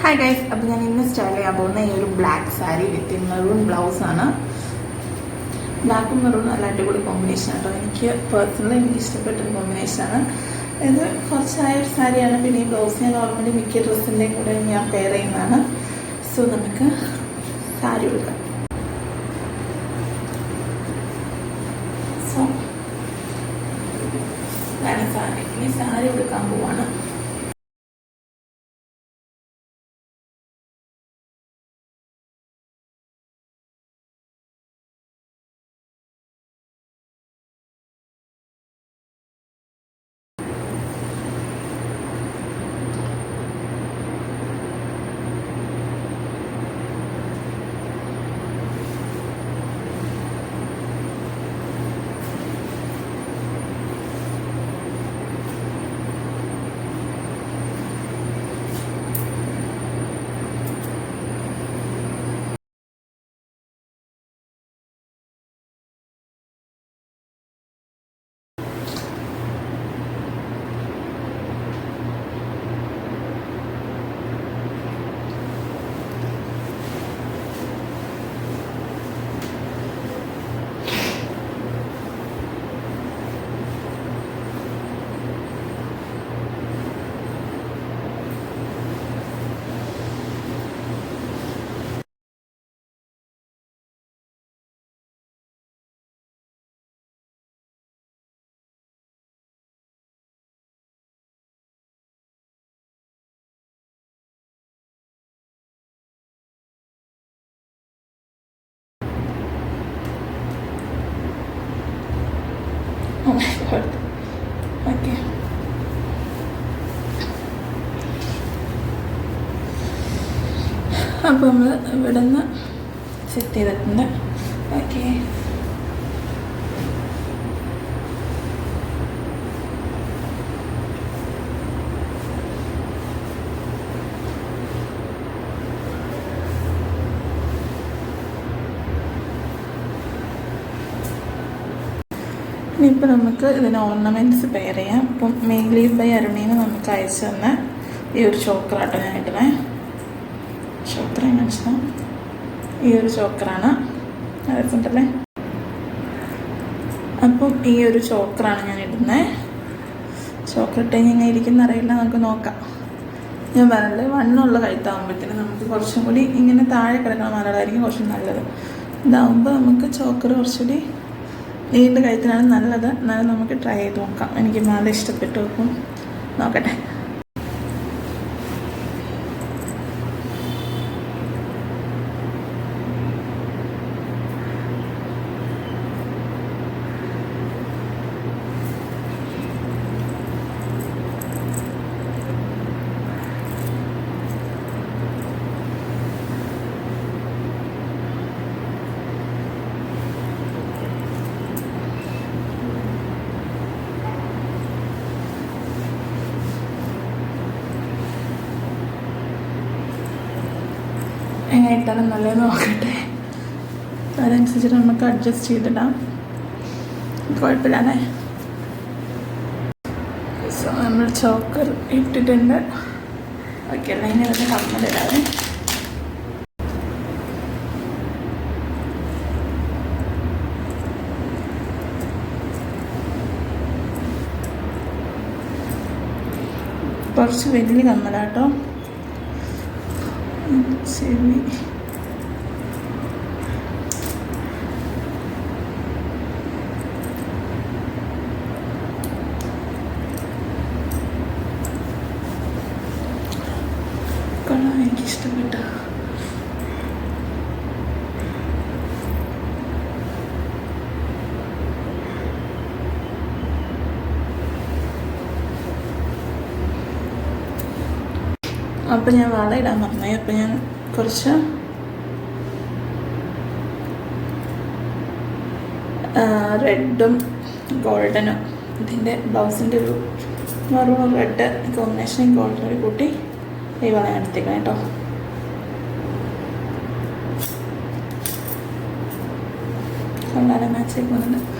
Hi guys, അപ്പോൾ ഞാൻ ഇന്ന് സ്റ്റൈൽ ചെയ്യാൻ പോകുന്ന ഈ ഒരു ബ്ലാക്ക് സാരി വിത്ത് മെറൂൺ ബ്ലൗസാണ്. ബ്ലാക്കും മെറൂൺ നല്ല അടിപൊളി കോമ്പിനേഷൻ ആട്ടോ. എനിക്ക് പേഴ്സണലി ഇഷ്ടപ്പെട്ടൊരു കോമ്പിനേഷനാണ്. ഇത് കുറച്ചായ ഒരു സാരിയാണ്. പിന്നെ ഈ ബ്ലൗസ് ഞാൻ ഓൾറെഡി മിക്ക ഡ്രസ്സിൻ്റെ കൂടെ ഞാൻ പെയർ ചെയ്യുന്നതാണ്. സോ നമുക്ക് സാരി എടുക്കാം. സോ ഞാൻ സാരി എടുക്കാൻ പോവാണ്. Oh my god. Okay. അപ്പോൾ നമ്മൾ ഇവിടെ നിന്ന് സെറ്റ് ചെയ്തിട്ടുണ്ട്. ഓക്കെ, ഇനിയിപ്പോൾ നമുക്ക് ഇതിന് ഓർണമെൻറ്റ്സ് പെയർ ചെയ്യാം. അപ്പം മെയിൻലി ബൈ അരുണീന്ന് നമുക്ക് അയച്ചു തന്ന ഈ ഒരു ചോക്കറാട്ടോ ഞാൻ ഇടണേ. ചോക്കറ മനസ്സിലാവും, ഈ ഒരു ചോക്കറാണ് അയച്ചിട്ടല്ലേ. അപ്പം ഈ ഒരു ചോക്കറാണ് ഞാൻ ഇടുന്നത്. ചോക്കർ ഇട്ട് ഇങ്ങനെ ഇരിക്കുന്ന അറിയില്ല, നമുക്ക് നോക്കാം. ഞാൻ പറഞ്ഞത് വണ്ണമുള്ള കഴുത്താകുമ്പോഴത്തേന് നമുക്ക് കുറച്ചും കൂടി ഇങ്ങനെ താഴെ കിടക്കണം, നല്ലതായിരിക്കും, കുറച്ചും നല്ലത്. ഇതാകുമ്പോൾ നമുക്ക് ചോക്കർ കുറച്ചുകൂടി നീണ്ട കഴുത്തിനാണ് നല്ലത്. എന്നാലും നമുക്ക് ട്രൈ ചെയ്ത് നോക്കാം. എനിക്ക് മാല ഇഷ്ടപ്പെട്ടു. നോക്കും, നോക്കട്ടെ. എങ്ങനെയിട്ടാണ് നല്ലത് നോക്കട്ടെ. അതനുസരിച്ചിട്ട് നമുക്ക് അഡ്ജസ്റ്റ് ചെയ്തിടാം, കുഴപ്പമില്ലാതെ. സോ നമ്മൾ ചോക്കർ ഇട്ടിട്ടുണ്ട്. ഓക്കെ, അല്ല ഇനി വന്ന് കമ്മലിടാതെ. കുറച്ച് വലിയ കമ്മലാട്ടോ. ശരി, കൊള്ളാം, എനിക്കിഷ്ടപ്പെട്ട. അപ്പം ഞാൻ വള ഇടാൻ പറഞ്ഞേ. അപ്പം ഞാൻ കുറച്ച് റെഡും ഗോൾഡനും ഇതിൻ്റെ ബ്ലൗസിൻ്റെ ഒരു മെറൂൺ റെഡ് കോമ്പിനേഷൻ ഗോൾഡനും കൂട്ടി ഈ വള എടുത്തേക്കണം കേട്ടോ. കൊള്ളാതെ മാച്ച് ആയി പോകുന്നുണ്ട്.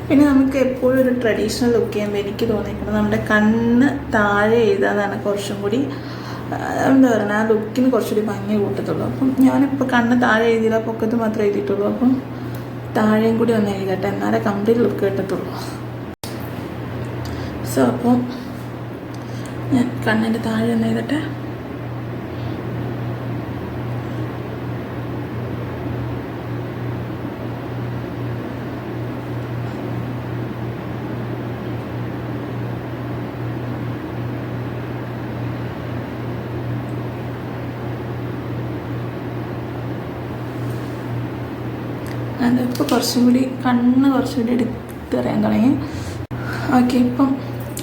പിന്നെ നമുക്ക് എപ്പോഴും ഒരു ട്രഡീഷണൽ ലുക്ക് ചെയ്യുമ്പോൾ എനിക്ക് തോന്നിയിരിക്കുന്നത് നമ്മുടെ കണ്ണ് താഴെ എഴുതാന്നാണ് കുറച്ചും കൂടി എന്താ പറയുക, ആ ലുക്കിന് കുറച്ചുകൂടി ഭംഗി കൂട്ടത്തുള്ളൂ. അപ്പം ഞാനിപ്പോൾ കണ്ണ് താഴെ എഴുതിയില്ല, പൊക്കത്ത് മാത്രമേ എഴുതിയിട്ടുള്ളൂ. അപ്പം താഴെയും കൂടി ഒന്ന് എഴുതട്ടെ, എന്നാലേ കംപ്ലീറ്റ് ലുക്ക് കിട്ടത്തുള്ളൂ. സോ അപ്പം ഞാൻ കണ്ണിൻ്റെ താഴെ ഒന്ന് എഴുതട്ടെ. അതിപ്പോൾ കുറച്ചും കൂടി കണ്ണ് കുറച്ചുകൂടി എടുത്തറിയാൻ തുടങ്ങി. ഓക്കെ, ഇപ്പം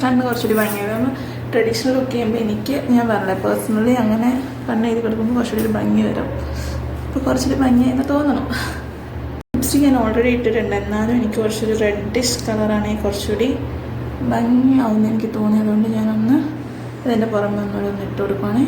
കണ്ണ് കുറച്ചുകൂടി ഭംഗിയായി. നമ്മൾ ട്രഡീഷണൽ ലുക്ക് ചെയ്യുമ്പോൾ ഞാൻ പറഞ്ഞില്ല, പേഴ്സണലി അങ്ങനെ കണ്ണ് എഴുതി കൊടുക്കുമ്പോൾ കുറച്ചുകൂടി ഭംഗി വരും. ഇപ്പോൾ കുറച്ചുകൂടി ഭംഗിയായെന്ന് തോന്നണം. ലിപ്സ്റ്റിക് ഞാൻ ഓൾറെഡി ഇട്ടിട്ടുണ്ട്, എന്നാലും എനിക്ക് കുറച്ചൊരു റെഡിഷ് കളറാണെങ്കിൽ കുറച്ചുകൂടി ഭംഗിയാവുമെന്ന് എനിക്ക് തോന്നി. അതുകൊണ്ട് ഞാനൊന്ന് ഇതിൻ്റെ പുറമെ ഒന്നുകൂടി ഒന്ന് ഇട്ട് കൊടുക്കുവാണേ.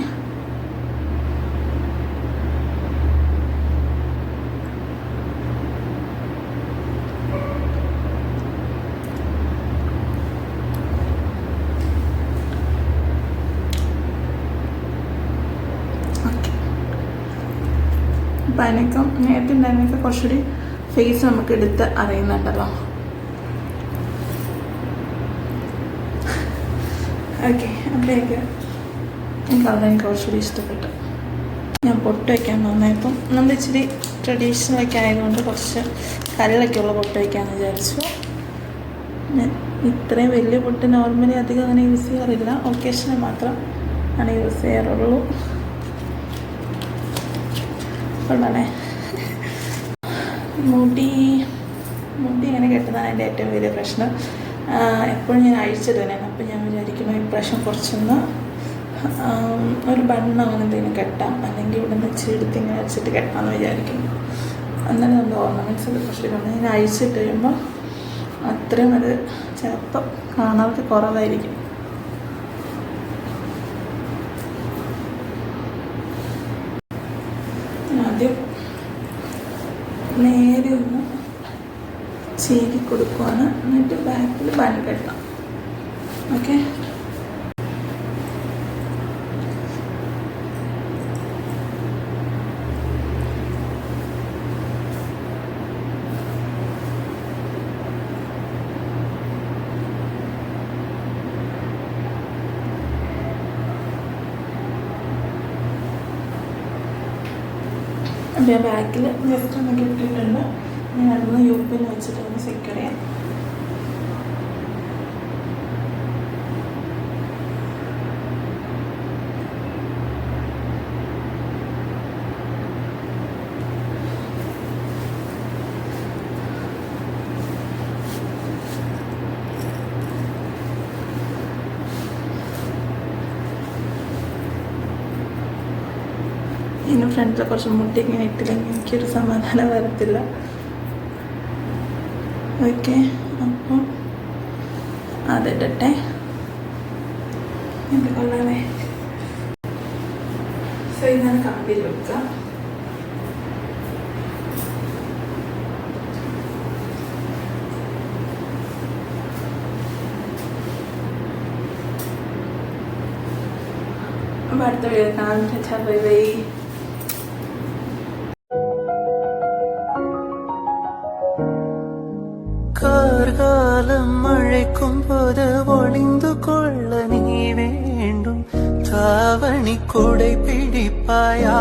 അപ്പം അതിനൊക്കെ നേരത്തെ ഉണ്ടായിരുന്നൊക്കെ കുറച്ചുകൂടി ഫേസ് നമുക്ക് എടുത്ത് അറിയുന്നുണ്ടല്ലോ. ഓക്കെ, അപ്പോഴേക്ക് ഈ കളർ എനിക്ക് കുറച്ചുകൂടി ഇഷ്ടപ്പെട്ടു. ഞാൻ പൊട്ട് വയ്ക്കാൻ തോന്നിയപ്പം നമ്മൾ ഇച്ചിരി ട്രഡീഷണലൊക്കെ ആയതുകൊണ്ട് കുറച്ച് കല്ലൊക്കെ ഉള്ള പൊട്ട് വയ്ക്കാമെന്ന് വിചാരിച്ചു. ഞാൻ ഇത്രയും വലിയ പൊട്ട് നോർമലി അധികം അങ്ങനെ യൂസ് ചെയ്യാറില്ല, ഒക്കേഷന് മാത്രം ആണ് യൂസ് ചെയ്യാറുള്ളൂ. കൊള്ളാണേ. മുടി ഇങ്ങനെ കെട്ടുന്നതാണ് എൻ്റെ ഏറ്റവും വലിയ പ്രശ്നം. എപ്പോഴും ഞാൻ അഴിച്ചിട്ട് തന്നെയാണ്. അപ്പം ഞാൻ വിചാരിക്കുന്നു ഇപ്രാവശ്യം കുറച്ചൊന്ന് ഒരു ബണ്ണ് അങ്ങനെ എന്തെങ്കിലും കെട്ടാം, അല്ലെങ്കിൽ ഇവിടെ നിന്ന് ഇച്ചിരി എടുത്ത് ഇങ്ങനെ വെച്ചിട്ട് കെട്ടാമെന്ന് വിചാരിക്കുന്നു. അന്നേരം നമ്മുടെ ഓർണമെൻറ്റ്സ് ഒക്കെ കുറച്ചിട്ടുണ്ട്. ഞാൻ അഴിച്ചിട്ട് കഴിയുമ്പോൾ അത്രയും അത് ചിലപ്പോൾ കാണാതെ കുറവായിരിക്കും. ആദ്യം നേരെ ഒന്ന് ചീകി കൊടുക്കുവാണ്, എന്നിട്ട് ബാക്കിൽ ബൺ കെട്ടണം. ഓക്കെ, ഞാൻ ബാക്കിൽ ജസ്റ്റ് ഒന്ന് കെട്ടിയിട്ടുണ്ട്. ഞാൻ അതൊന്ന് യൂപ്പിൽ വെച്ചിട്ടൊന്ന് സെക്യൂർ ചെയ്യാം. ഇനി ഫ്രണ്ടിൽ കുറച്ച് മുട്ടി ഇങ്ങനെ ഇട്ടില്ലെങ്കിൽ എനിക്കൊരു സമാധാനം വരത്തില്ല. ഓക്കെ, അപ്പം അതിടട്ടെ. എന്ത് കൊള്ളാമേ. സോ ഇതാണ് കമ്പിൽ വെക്കുക. അപ്പം അടുത്ത വീഡിയോ കാണാൻ ബൈ ബൈ. கார்காலம் அழைக்கும் போது ஒளிந்து கொள்ள நீ வேண்டும். தாவணி கொடை பிடிப்பாயா?